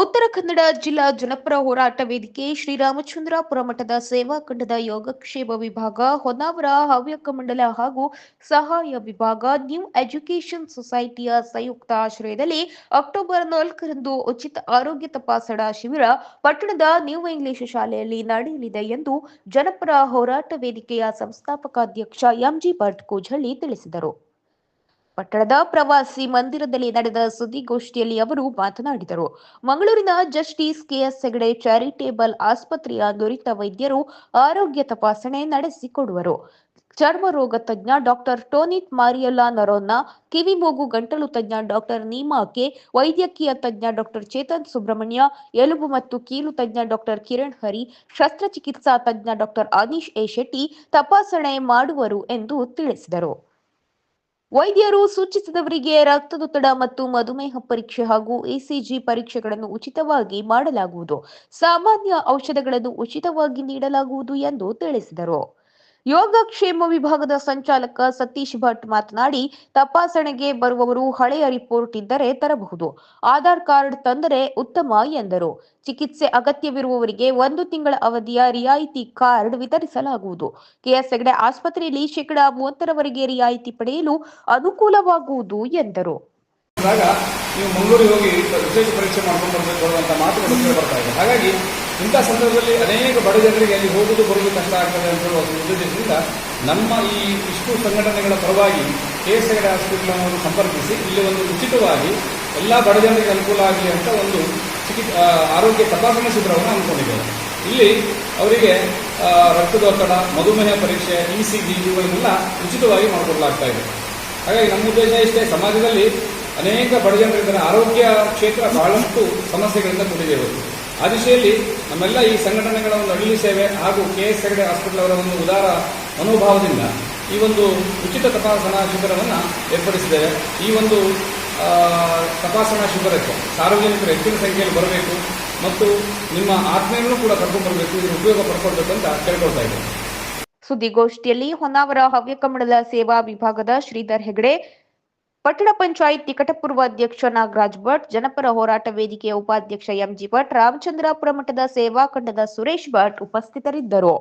ಉತ್ತರ ಕನ್ನಡ ಜಿಲ್ಲಾ ಜನಪರ ಹೋರಾಟ ವೇದಿಕೆ ಶ್ರೀರಾಮಚಂದ್ರಾಪುರ ಮಠದ ಸೇವಾ ಖಂಡದ ಯೋಗಕ್ಷೇಮ ವಿಭಾಗ, ಹೊನ್ನಾವರ ಹವ್ಯಕ ಮಂಡಲ ಹಾಗೂ ಸಹಾಯ ವಿಭಾಗ, ನ್ಯೂ ಎಜುಕೇಷನ್ ಸೊಸೈಟಿಯ ಸಂಯುಕ್ತ ಆಶ್ರಯದಲ್ಲಿ ಅಕ್ಟೋಬರ್ 4ರಂದು ಉಚಿತ ಆರೋಗ್ಯ ತಪಾಸಣಾ ಶಿಬಿರ ಪಟ್ಟಣದ ನ್ಯೂ ಇಂಗ್ಲಿಷ್ ಶಾಲೆಯಲ್ಲಿ ನಡೆಯಲಿದೆ ಎಂದು ಜನಪರ ಹೋರಾಟ ವೇದಿಕೆಯ ಸಂಸ್ಥಾಪಕ ಅಧ್ಯಕ್ಷ ಎಂಜಿ ಭಟ್ ಕೂಜಳ್ಳಿ ತಿಳಿಸಿದರು. ಪಟ್ಟಣದ ಪ್ರವಾಸಿ ಮಂದಿರದಲ್ಲಿ ನಡೆದ ಸುದ್ದಿಗೋಷ್ಠಿಯಲ್ಲಿ ಅವರು ಮಾತನಾಡಿದರು. ಮಂಗಳೂರಿನ ಜಸ್ಟಿಸ್ ಕೆಎಸ್ ಹೆಗಡೆ ಚಾರಿಟೇಬಲ್ ಆಸ್ಪತ್ರೆಯ ನುರಿತ ವೈದ್ಯರು ಆರೋಗ್ಯ ತಪಾಸಣೆ ನಡೆಸಿಕೊಡುವರು. ಚರ್ಮ ರೋಗ ತಜ್ಞ ಡಾಕ್ಟರ್ ಟೋನಿತ್ ಮಾರಿಯಲ್ಲಾ ನರೋನ್ನ, ಕಿವಿ ಮೂಗು ಗಂಟಲು ತಜ್ಞ ಡಾಕ್ಟರ್ ನೀಮಾ ಕೆ, ವೈದ್ಯಕೀಯ ತಜ್ಞ ಡಾಕ್ಟರ್ ಚೇತನ್ ಸುಬ್ರಹ್ಮಣ್ಯ, ಎಲುಬು ಮತ್ತು ಕೀಲು ತಜ್ಞ ಡಾಕ್ಟರ್ ಕಿರಣ್ ಹರಿ, ಶಸ್ತ್ರಚಿಕಿತ್ಸಾ ತಜ್ಞ ಡಾಕ್ಟರ್ ಅನೀಶ್ ಎ ಶೆಟ್ಟಿ ತಪಾಸಣೆ ಮಾಡುವರು ಎಂದು ತಿಳಿಸಿದರು. ವೈದ್ಯರು ಸೂಚಿಸಿದವರಿಗೆ ರಕ್ತದೊತ್ತಡ ಮತ್ತು ಮಧುಮೇಹ ಪರೀಕ್ಷೆ ಹಾಗೂ ಇಸಿಜಿ ಪರೀಕ್ಷೆಗಳನ್ನು ಉಚಿತವಾಗಿ ಮಾಡಲಾಗುವುದು. ಸಾಮಾನ್ಯ ಔಷಧಗಳನ್ನು ಉಚಿತವಾಗಿ ನೀಡಲಾಗುವುದು ಎಂದು ತಿಳಿಸಿದರು. ಯೋಗಕ್ಷೇಮ ವಿಭಾಗದ ಸಂಚಾಲಕ ಸತೀಶ್ ಭಟ್ ಮಾತನಾಡಿ, ತಪಾಸಣೆಗೆ ಬರುವವರು ಹಳೆಯ ರಿಪೋರ್ಟ್ ಇದ್ದರೆ ತರಬಹುದು, ಆಧಾರ್ ಕಾರ್ಡ್ ತಂದರೆ ಉತ್ತಮ ಎಂದರು. ಚಿಕಿತ್ಸೆ ಅಗತ್ಯವಿರುವವರಿಗೆ 1 ತಿಂಗಳ ಅವಧಿಯ ರಿಯಾಯಿತಿ ಕಾರ್ಡ್ ವಿತರಿಸಲಾಗುವುದು. ಕೆಎಸ್ ಹೆಗಡೆ ಆಸ್ಪತ್ರೆಯಲ್ಲಿ 30% ರಿಯಾಯಿತಿ ಪಡೆಯಲು ಅನುಕೂಲವಾಗುವುದು ಎಂದರು. ನೀವು ಮಂಗಳೂರಿಗೆ ಹೋಗಿ ವಿಶೇಷ ಪರೀಕ್ಷೆ ಮಾಡ್ಕೊಂಡು ಬರಬೇಕು ಅನ್ನುವಂಥ ಮಾತುಗಳು ಕೇಳಿ ಬರ್ತಾ ಇದೆ. ಹಾಗಾಗಿ ಇಂಥ ಸಂದರ್ಭದಲ್ಲಿ ಅನೇಕ ಬಡ ಜನರಿಗೆ ಅಲ್ಲಿ ಹೋಗುವುದು ಬರುವುದು ಕಷ್ಟ ಆಗ್ತದೆ ಅಂತ ಹೇಳುವ ಉದ್ದೇಶದಿಂದ ನಮ್ಮ ಈ ಇಷ್ಟು ಸಂಘಟನೆಗಳ ಪರವಾಗಿ ಕೆಎಸ್ ಹೆಗಡೆ ಹಾಸ್ಪಿಟಲ್ ಸಂಪರ್ಕಿಸಿ ಇಲ್ಲಿ ಒಂದು ಉಚಿತವಾಗಿ ಎಲ್ಲ ಬಡ ಜನರಿಗೆ ಅನುಕೂಲ ಆಗಲಿ ಅಂತ ಒಂದು ಆರೋಗ್ಯ ತಪಾಸಣಾ ಶಿಬಿರವನ್ನು ಹಮ್ಮಿಕೊಂಡಿದ್ದೇವೆ. ಇಲ್ಲಿ ಅವರಿಗೆ ರಕ್ತದೊತ್ತಡ, ಮಧುಮೇಹ ಪರೀಕ್ಷೆ, ಇಸಿಜಿ ಇವುಗಳನ್ನೆಲ್ಲ ಉಚಿತವಾಗಿ ಮಾಡಿಕೊಡಲಾಗ್ತಾ ಇದೆ. ಹಾಗಾಗಿ ನಮ್ಮ ಉದ್ದೇಶ ಇಷ್ಟೇ, ಸಮಾಜದಲ್ಲಿ ಅನೇಕ ಬಡ ಜನರಿದ್ದಾರೆ, ಆರೋಗ್ಯ ಕ್ಷೇತ್ರ ಬಹಳಷ್ಟು ಸಮಸ್ಯೆಗಳಿಂದ ಕೂಡಿದೆ ಇವತ್ತು. ಆ ದಿಶೆಯಲ್ಲಿ ನಮ್ಮೆಲ್ಲ ಈ ಸಂಘಟನೆಗಳ ಒಂದು ಅಡಿಲಿ ಸೇವೆ ಹಾಗೂ ಕೆಎಸ್ ಹೆಗಡೆ ಹಾಸ್ಪಿಟಲ್ ಅವರ ಒಂದು ಉದಾರ ಮನೋಭಾವದಿಂದ ಈ ಒಂದು ಉಚಿತ ತಪಾಸಣಾ ಶಿಬಿರವನ್ನು ಏರ್ಪಡಿಸಿದ್ದೇವೆ. ಈ ಒಂದು ತಪಾಸಣಾ ಶಿಬಿರಕ್ಕೆ ಸಾರ್ವಜನಿಕರು ಹೆಚ್ಚಿನ ಸಂಖ್ಯೆಯಲ್ಲಿ ಬರಬೇಕು ಮತ್ತು ನಿಮ್ಮ ಆತ್ಮೀಯರನ್ನು ಕೂಡ ಕರ್ಕೊಂಡು ಬರಬೇಕು, ಇದರ ಉಪಯೋಗ ಪಡ್ಕೊಳ್ಬೇಕು ಅಂತ ಕೇಳ್ಕೊಳ್ತಾ ಇದ್ದೇವೆ. ಸುದ್ದಿಗೋಷ್ಠಿಯಲ್ಲಿ ಹೊನ್ನಾವರ ಹವ್ಯಕ ಮಂಡಲ ಸೇವಾ ವಿಭಾಗದ ಶ್ರೀಧರ್ ಹೆಗಡೆ, ಪಟ್ಟಣ ಪಂಚಾಯತ್ ನಿಕಟಪೂರ್ವ ಅಧ್ಯಕ್ಷ ನಾಗರಾಜ್ ಭಟ್, ಜನಪರ ಹೋರಾಟ ವೇದಿಕೆಯ ಉಪಾಧ್ಯಕ್ಷ ಎಂಜಿ ಭಟ್, ರಾಮಚಂದ್ರಾಪುರ ಮಠದ ಸೇವಾ ಖಂಡದ ಸುರೇಶ್ ಭಟ್ ಉಪಸ್ಥಿತರಿದ್ದರು.